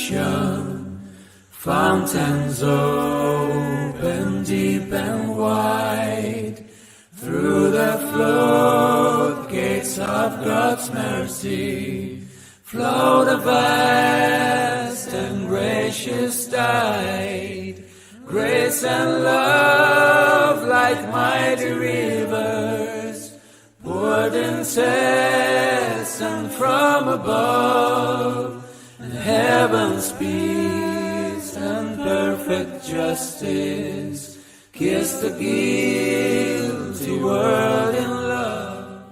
creation, fountains open deep and wide, through the floodgates of God's mercy, flow the vast and gracious tide, grace and love like mighty rivers, poured incessant from above, and heaven's peace and perfect justice kiss the guilty world in love.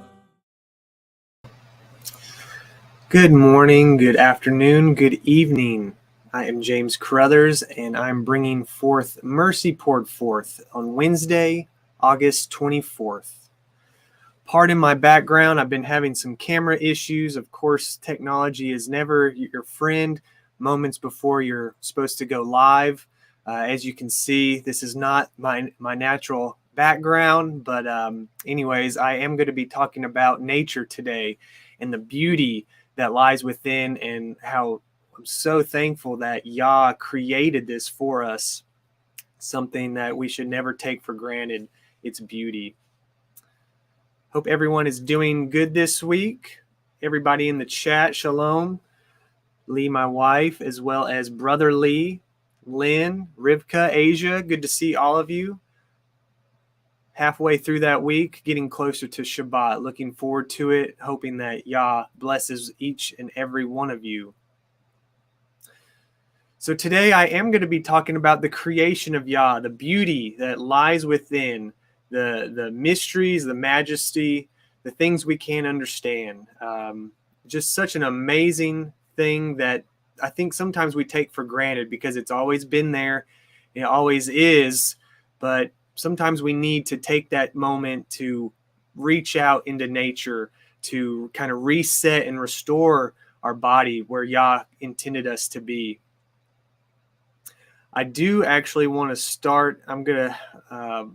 Good morning, good afternoon, good evening. I am James Caruthers, and I'm bringing forth Mercy Poured Forth on Wednesday, August 24th. Pardon my background. I've been having some camera issues. Of course, technology is never your friend moments before you're supposed to go live. As you can see, this is not my natural background, but anyways, I am going to be talking about nature today and the beauty that lies within, and how I'm so thankful that Yah created this for us, something that we should never take for granted, its beauty. Hope everyone is doing good this week. Everybody in the chat, shalom. Lee, my wife, as well as Brother Lee, Lynn, Rivka, Asia, good to see all of you. Halfway through that week, getting closer to Shabbat. Looking forward to it, hoping that Yah blesses each and every one of you. So today I am going to be talking about the creation of Yah, the beauty that lies within, the mysteries, the majesty, the things we can't understand. Just such an amazing thing that I think sometimes we take for granted because it's always been there, it always is, but sometimes we need to take that moment to reach out into nature, to kind of reset and restore our body where Yah intended us to be. I do actually want to start. I'm going to,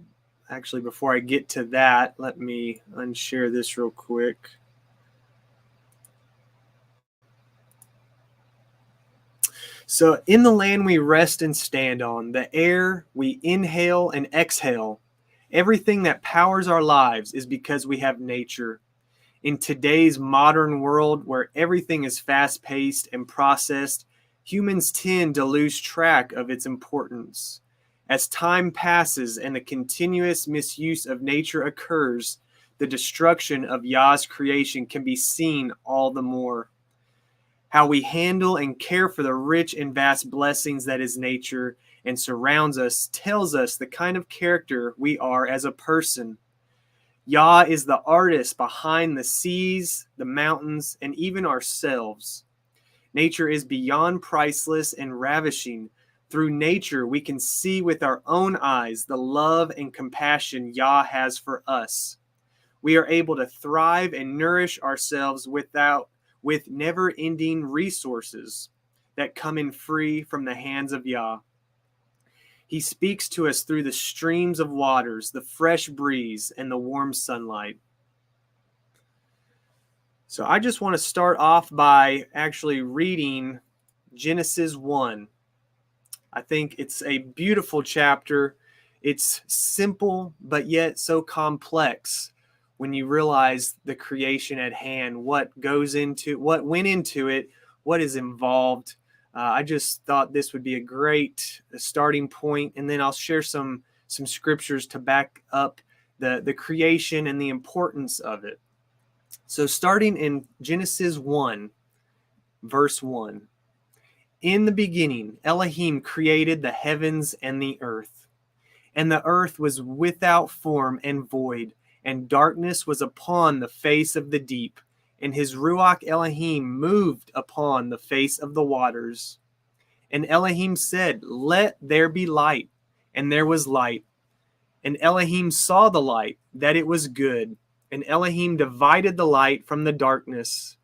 actually, before I get to that, let me unshare this real quick. So in the land we rest and stand on, the air we inhale and exhale, everything that powers our lives is because we have nature. In today's modern world where everything is fast-paced and processed, humans tend to lose track of its importance. As time passes and the continuous misuse of nature occurs, the destruction of Yah's creation can be seen all the more. How we handle and care for the rich and vast blessings that is nature and surrounds us tells us the kind of character we are as a person. Yah is the artist behind the seas, the mountains, and even ourselves. Nature is beyond priceless and ravishing. Through nature, we can see with our own eyes the love and compassion Yah has for us. We are able to thrive and nourish ourselves with never-ending resources that come in free from the hands of Yah. He speaks to us through the streams of waters, the fresh breeze, and the warm sunlight. So I just want to start off by actually reading Genesis 1. I think it's a beautiful chapter. It's simple, but yet so complex when you realize the creation at hand, what went into it, what is involved. I just thought this would be a great starting point, and then I'll share some scriptures to back up the creation and the importance of it. So starting in Genesis 1, verse 1. In the beginning, Elohim created the heavens and the earth. And the earth was without form and void, and darkness was upon the face of the deep. And his Ruach Elohim moved upon the face of the waters. And Elohim said, "Let there be light." And there was light. And Elohim saw the light, that it was good. And Elohim divided the light from the darkness.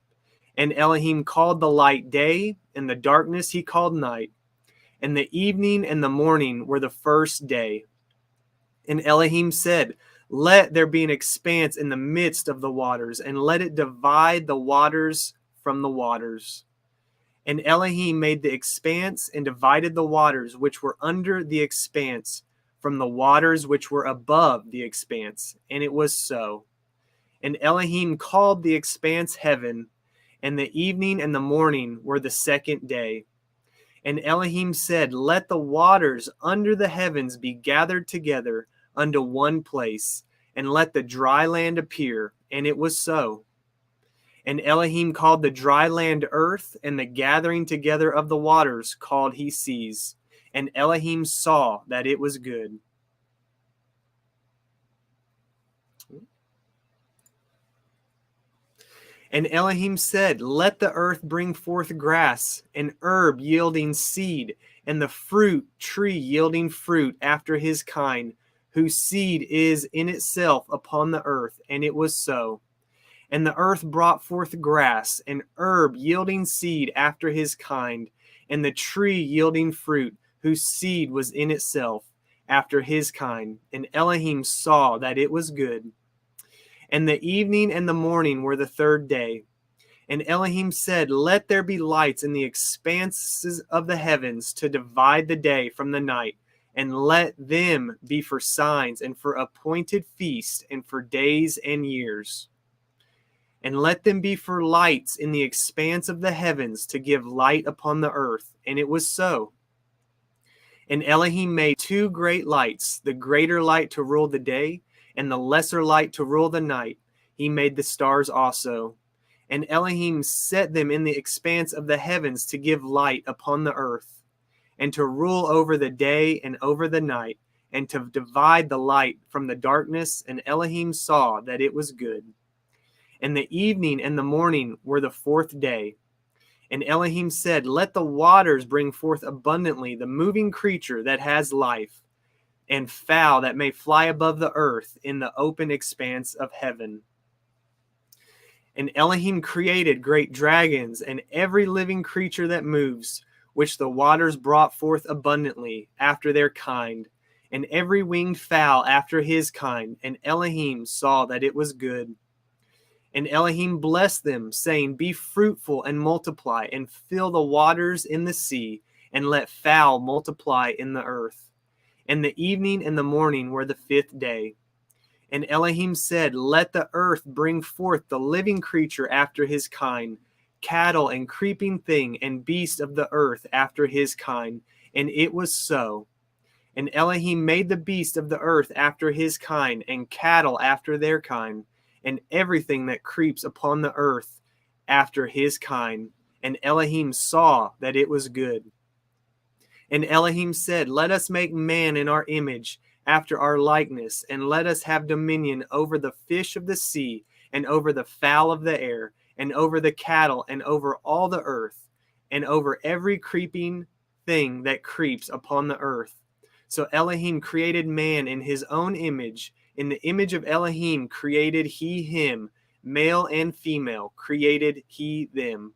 And Elohim called the light day, and the darkness he called night. And the evening and the morning were the first day. And Elohim said, "Let there be an expanse in the midst of the waters, and let it divide the waters from the waters." And Elohim made the expanse and divided the waters which were under the expanse from the waters which were above the expanse. And it was so. And Elohim called the expanse heaven, and the evening and the morning were the second day. And Elohim said, let the waters under the heavens be gathered together unto one place, and let the dry land appear. And it was so. And Elohim called the dry land earth, and the gathering together of the waters called he seas. And Elohim saw that it was good. And Elohim said, let the earth bring forth grass, and herb yielding seed, and the fruit tree yielding fruit after his kind, whose seed is in itself upon the earth. And it was so. And the earth brought forth grass, and herb yielding seed after his kind, and the tree yielding fruit, whose seed was in itself after his kind. And Elohim saw that it was good. And the evening and the morning were the third day. And Elohim said, let there be lights in the expanses of the heavens to divide the day from the night, and let them be for signs and for appointed feasts and for days and years. And let them be for lights in the expanse of the heavens to give light upon the earth. And it was so. And Elohim made two great lights, the greater light to rule the day, and the lesser light to rule the night. He made the stars also. And Elohim set them in the expanse of the heavens to give light upon the earth, and to rule over the day and over the night, and to divide the light from the darkness. And Elohim saw that it was good. And the evening and the morning were the fourth day. And Elohim said, let the waters bring forth abundantly the moving creature that has life, and fowl that may fly above the earth in the open expanse of heaven. And Elohim created great dragons and every living creature that moves, which the waters brought forth abundantly after their kind, and every winged fowl after his kind. And Elohim saw that it was good. And Elohim blessed them, saying, be fruitful and multiply, and fill the waters in the sea, and let fowl multiply in the earth. And the evening and the morning were the fifth day. And Elohim said, let the earth bring forth the living creature after his kind, cattle and creeping thing and beast of the earth after his kind. And it was so. And Elohim made the beast of the earth after his kind, and cattle after their kind, and everything that creeps upon the earth after his kind. And Elohim saw that it was good. And Elohim said, let us make man in our image, after our likeness, and let us have dominion over the fish of the sea, and over the fowl of the air, and over the cattle, and over all the earth, and over every creeping thing that creeps upon the earth. So Elohim created man in his own image. In the image of Elohim created he him, male and female created he them.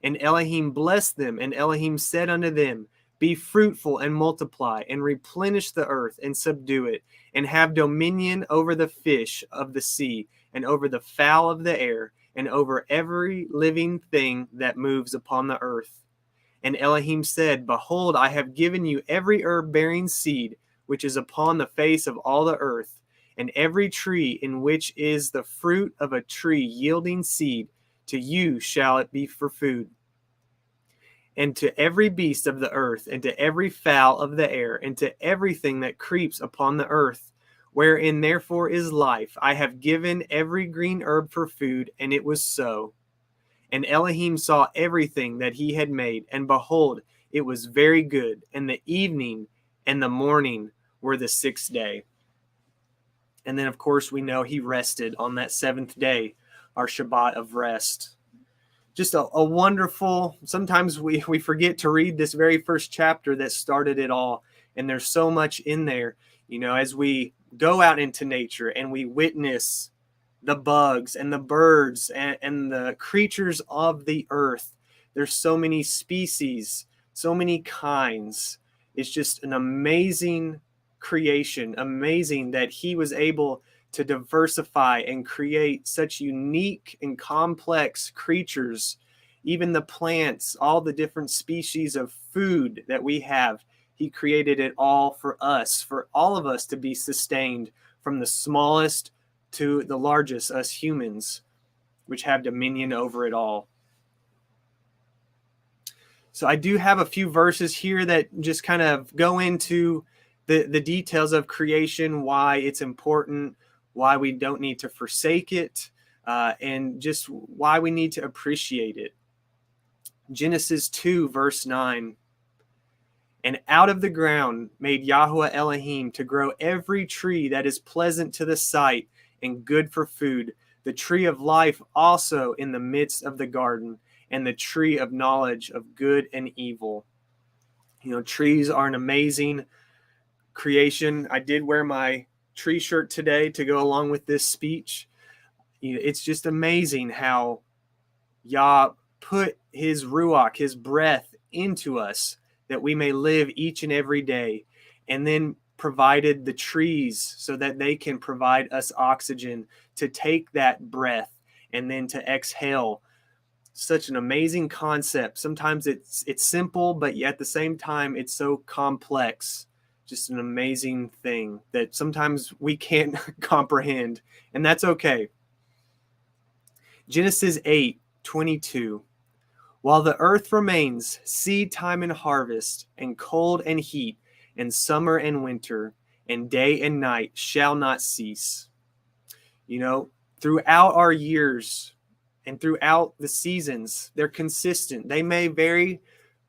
And Elohim blessed them, and Elohim said unto them, be fruitful and multiply, and replenish the earth, and subdue it, and have dominion over the fish of the sea, and over the fowl of the air, and over every living thing that moves upon the earth. And Elohim said, behold, I have given you every herb bearing seed, which is upon the face of all the earth, and every tree in which is the fruit of a tree yielding seed, to you shall it be for food. And to every beast of the earth, and to every fowl of the air, and to everything that creeps upon the earth, wherein therefore is life, I have given every green herb for food. And it was so. And Elohim saw everything that he had made, and behold, it was very good. And the evening and the morning were the sixth day. And then, of course, we know he rested on that seventh day, our Shabbat of rest. Just a wonderful, sometimes we forget to read this very first chapter that started it all. And there's so much in there, as we go out into nature and we witness the bugs and the birds and the creatures of the earth. There's so many species, so many kinds. It's just an amazing creation, amazing that he was able to diversify and create such unique and complex creatures even the plants, all the different species of food that we have. He created it all for us, for all of us to be sustained, from the smallest to the largest, us humans, which have dominion over it all. So I do have a few verses here that just kind of go into the details of creation, why it's important, why we don't need to forsake it, and just why we need to appreciate it. Genesis 2, verse 9. And out of the ground made Yahuah Elohim to grow every tree that is pleasant to the sight and good for food, the tree of life also in the midst of the garden, and the tree of knowledge of good and evil. You know, trees are an amazing creation. I did wear my tree shirt today to go along with this speech. You know, it's just amazing how Yah put his ruach, his breath, into us that we may live each and every day, and then provided the trees so that they can provide us oxygen to take that breath and then to exhale. Such an amazing concept. Sometimes it's simple, but yet at the same time it's so complex. Just an amazing thing that sometimes we can't comprehend, and that's okay. Genesis 8:22. While the earth remains, seed time and harvest, and cold and heat, and summer and winter, and day and night shall not cease. You know, throughout our years and throughout the seasons, they're consistent. They may vary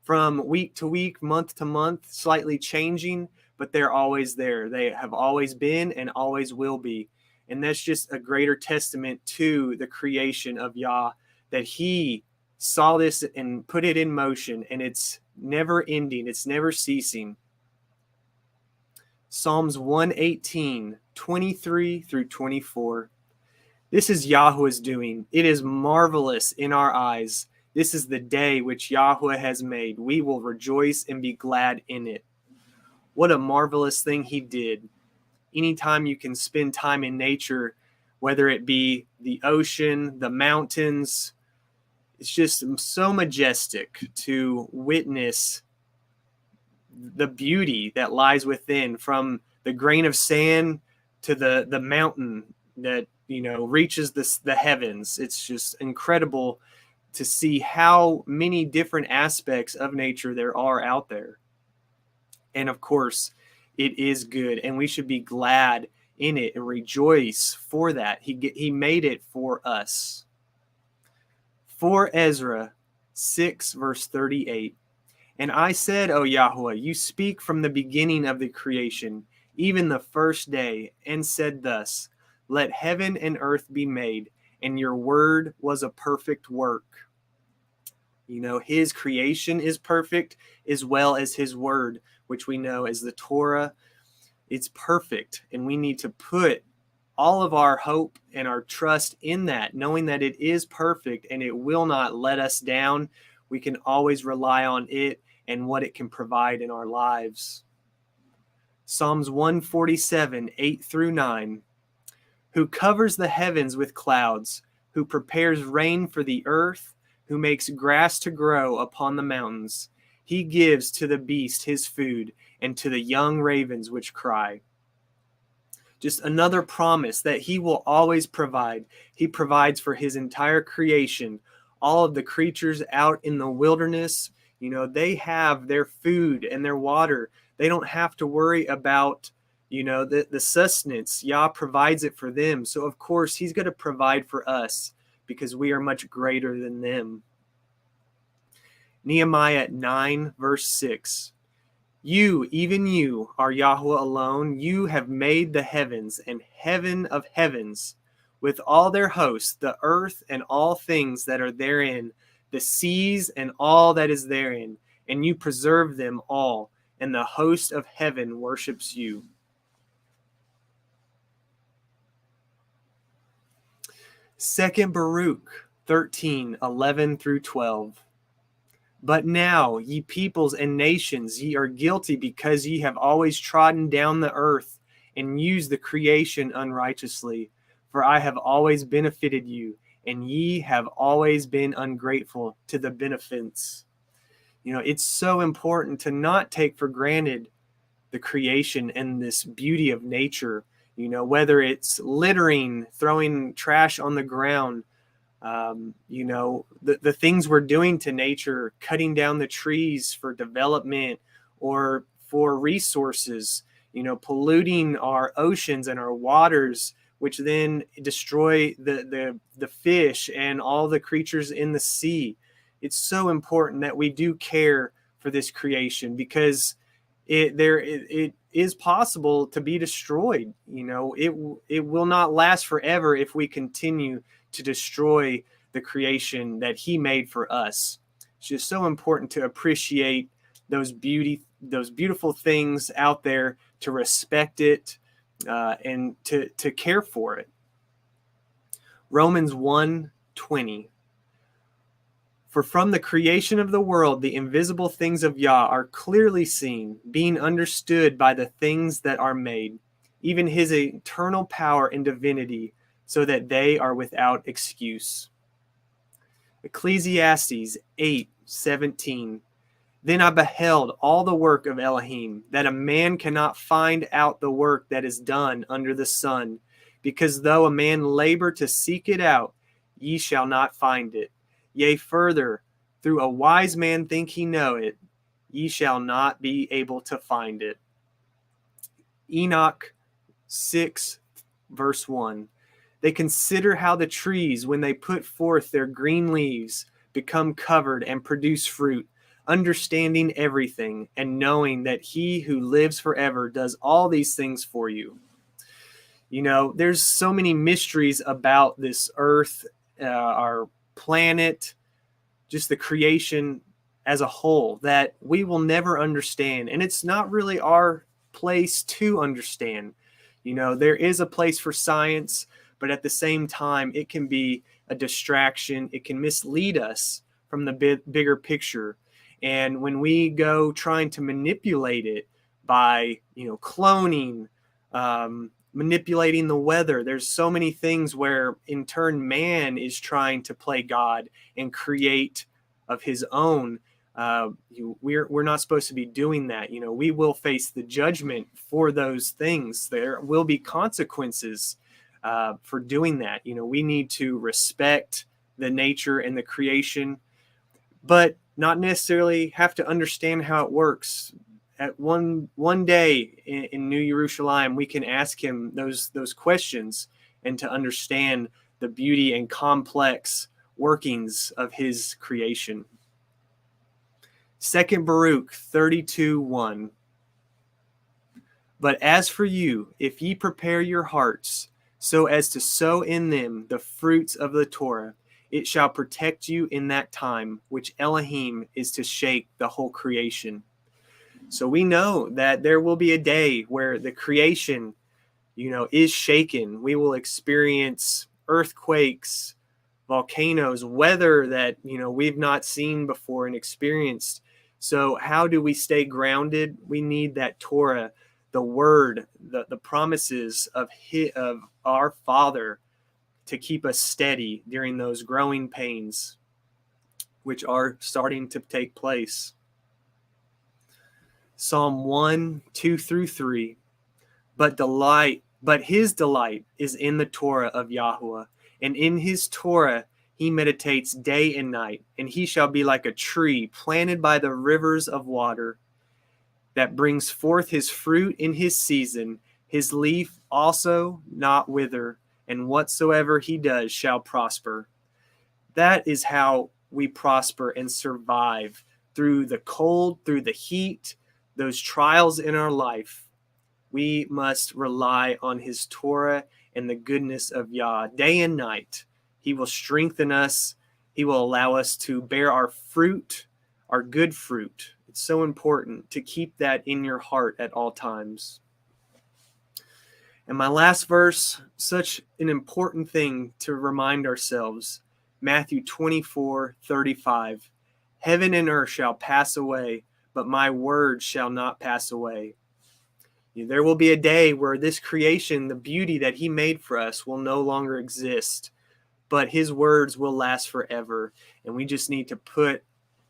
from week to week, month to month, slightly changing, but they're always there. They have always been and always will be. And that's just a greater testament to the creation of Yah, that he saw this and put it in motion, and it's never ending, it's never ceasing. Psalms 118, 23 through 24. This is Yahuwah's doing. It is marvelous in our eyes. This is the day which Yahuwah has made. We will rejoice and be glad in it. What a marvelous thing he did. Anytime you can spend time in nature, whether it be the ocean, the mountains, it's just so majestic to witness the beauty that lies within, from the grain of sand to the mountain that, you know, reaches the heavens. It's just incredible to see how many different aspects of nature there are out there. And of course, it is good, and we should be glad in it and rejoice for that. He made it for us. For Ezra 6, verse 38. And I said, O Yahuwah, you speak from the beginning of the creation, even the first day, and said thus, let heaven and earth be made, and your word was a perfect work. You know, his creation is perfect, as well as his word, which we know as the Torah. It's perfect, and we need to put all of our hope and our trust in that, knowing that it is perfect and it will not let us down. We can always rely on it and what it can provide in our lives. Psalms 147, 8 through 9. Who covers the heavens with clouds, who prepares rain for the earth, who makes grass to grow upon the mountains. He gives to the beast his food, and to the young ravens which cry. Just another promise that he will always provide. He provides for his entire creation. All of the creatures out in the wilderness, you know, they have their food and their water. They don't have to worry about, you know, the sustenance. Yah provides it for them. So of course he's going to provide for us because we are much greater than them. Nehemiah 9, verse 6. You, even you, are Yahuwah alone. You have made the heavens and heaven of heavens with all their hosts, the earth and all things that are therein, the seas and all that is therein, and you preserve them all, and the host of heaven worships you. Second Baruch 13, 11 through 12. But now, ye peoples and nations, ye are guilty because ye have always trodden down the earth and used the creation unrighteously. For I have always benefited you, and ye have always been ungrateful to the benefits. It's so important to not take for granted the creation and this beauty of nature, whether it's littering, throwing trash on the ground, the things we're doing to nature, cutting down the trees for development or for resources, polluting our oceans and our waters, which then destroy the fish and all the creatures in the sea. It's so important that we do care for this creation, because it is possible to be destroyed. It will not last forever if we continue to destroy the creation that he made for us. It's just so important to appreciate those beautiful things out there, to respect it, and to care for it. Romans 1:20. For from the creation of the world, the invisible things of Yah are clearly seen, being understood by the things that are made, even his eternal power and divinity, so that they are without excuse. Ecclesiastes 8:17. Then I beheld all the work of Elohim, that a man cannot find out the work that is done under the sun, because though a man labor to seek it out, ye shall not find it. Yea, further, through a wise man think he know it, ye shall not be able to find it. Enoch 6:1. They consider how the trees, when they put forth their green leaves, become covered and produce fruit, understanding everything, and knowing that he who lives forever does all these things for you. There's so many mysteries about this earth, our planet, just the creation as a whole, that we will never understand. And it's not really our place to understand. There is a place for science, but at the same time, it can be a distraction. It can mislead us from the bigger picture. And when we go trying to manipulate it by, cloning, manipulating the weather, there's so many things where in turn man is trying to play God and create of his own. We're not supposed to be doing that. We will face the judgment for those things. There will be consequences for doing that. We need to respect the nature and the creation, but not necessarily have to understand how it works. At one day in New Jerusalem, we can ask him those questions, and to understand the beauty and complex workings of his creation. 2 Baruch 32:1. But as for you, if ye prepare your hearts, so as to sow in them the fruits of the Torah, it shall protect you in that time, which Elohim is to shake the whole creation. So we know that there will be a day where the creation, is shaken. We will experience earthquakes, volcanoes, weather that, we've not seen before and experienced. So how do we stay grounded? We need that Torah, the word, the promises of our Father, to keep us steady during those growing pains, which are starting to take place. Psalm 1:2-3. But his delight is in the Torah of Yahuah, and in his Torah he meditates day and night, and he shall be like a tree planted by the rivers of water, that brings forth his fruit in his season, his leaf also not wither, and whatsoever he does shall prosper. That is how we prosper and survive through the cold, through the heat, those trials in our life. We must rely on his Torah and the goodness of Yah day and night. He will strengthen us. He will allow us to bear our fruit, our good fruit. It's so important to keep that in your heart at all times. And my last verse, such an important thing to remind ourselves, Matthew 24:35. Heaven and earth shall pass away, but my word shall not pass away. There will be a day where this creation, the beauty that he made for us, will no longer exist. but his words will last forever. And we just need to put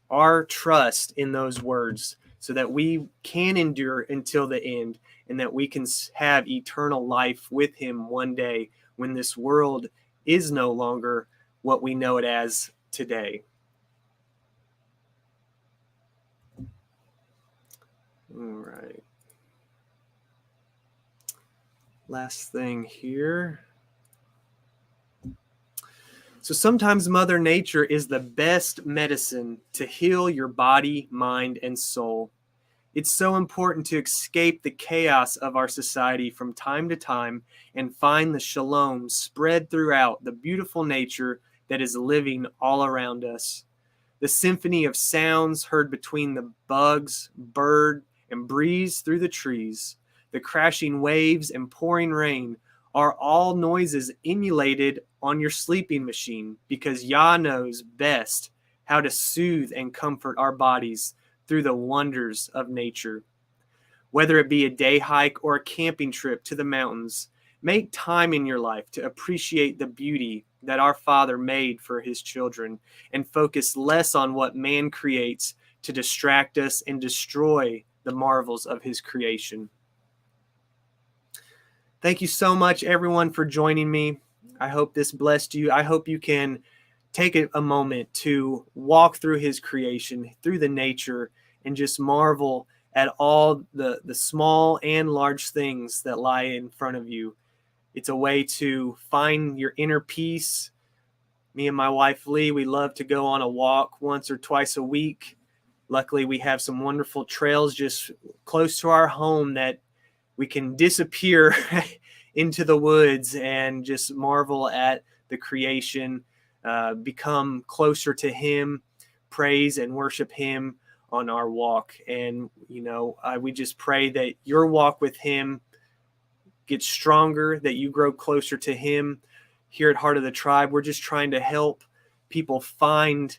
our trust in those words so that we can endure until the end, and that we can have eternal life with him one day when this world is no longer what we know it as today. All right. Last thing here. So sometimes Mother Nature is the best medicine to heal your body, mind, and soul. It's so important to escape the chaos of our society from time to time and find the shalom spread throughout the beautiful nature that is living all around us. The symphony of sounds heard between the bugs, bird, and breeze through the trees, the crashing waves and pouring rain are all noises emulated on your sleeping machine, because Yah knows best how to soothe and comfort our bodies through the wonders of nature. Whether it be a day hike or a camping trip to the mountains, make time in your life to appreciate the beauty that our Father made for his children, and focus less on what man creates to distract us and destroy the marvels of his creation. Thank you so much, everyone, for joining me. I hope this blessed you. I hope you can take a moment to walk through his creation, through the nature, and just marvel at all the small and large things that lie in front of you. It's a way to find your inner peace. Me and my wife, Lee, we love to go on a walk once or twice a week. Luckily, we have some wonderful trails just close to our home that we can disappear into the woods and just marvel at the creation, become closer to him, praise and worship him on our walk. And, we just pray that your walk with him gets stronger, that you grow closer to him. Here at Heart of the Tribe, we're just trying to help people find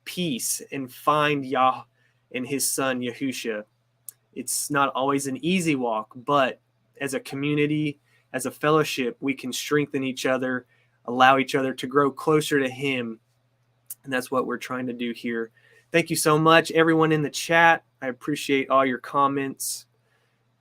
peace and find Yah and his son, Yahusha. It's not always an easy walk, but as a community, as a fellowship, we can strengthen each other, allow each other to grow closer to him. And that's what we're trying to do here. Thank you so much, everyone in the chat. I appreciate all your comments.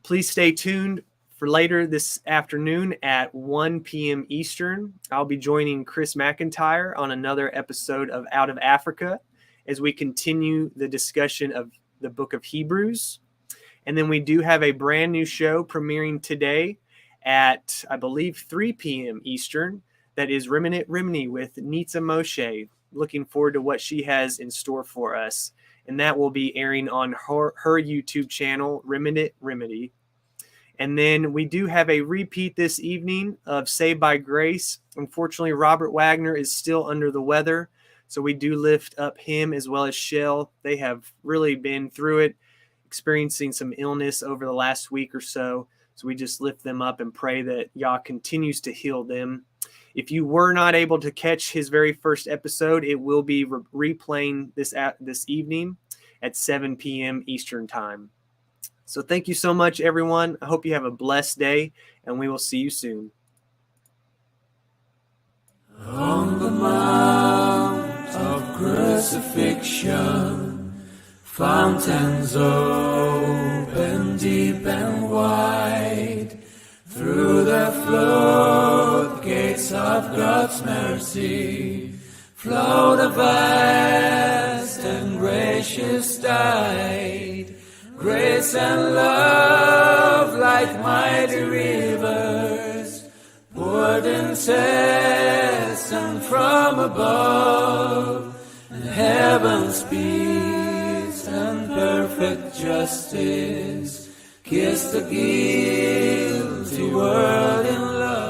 Please stay tuned for later this afternoon at 1 p.m. Eastern. I'll be joining Chris McIntyre on another episode of Out of Africa as we continue the discussion of the book of Hebrews. And then we do have a brand new show premiering today at, I believe, 3 p.m. Eastern. That is Remnant Remini with Nitza Moshe. Looking forward to what she has in store for us. And that will be airing on her YouTube channel, Remnant Remedy. And then we do have a repeat this evening of Saved by Grace. Unfortunately, Robert Wagner is still under the weather. So we do lift up him as well as Shell. They have really been through it, experiencing some illness over the last week or so. So we just lift them up and pray that Yah continues to heal them. If you were not able to catch his very first episode, it will be replaying this evening at 7 p.m. Eastern Time. So thank you so much, everyone. I hope you have a blessed day, and we will see you soon. On the Mount of Crucifixion, fountains open deep and wide. Through the floodgates of God's mercy flowed a vast and gracious tide. Grace and love like mighty rivers poured incessant from above, and heaven's peace and perfect justice kissed the guilty world in love.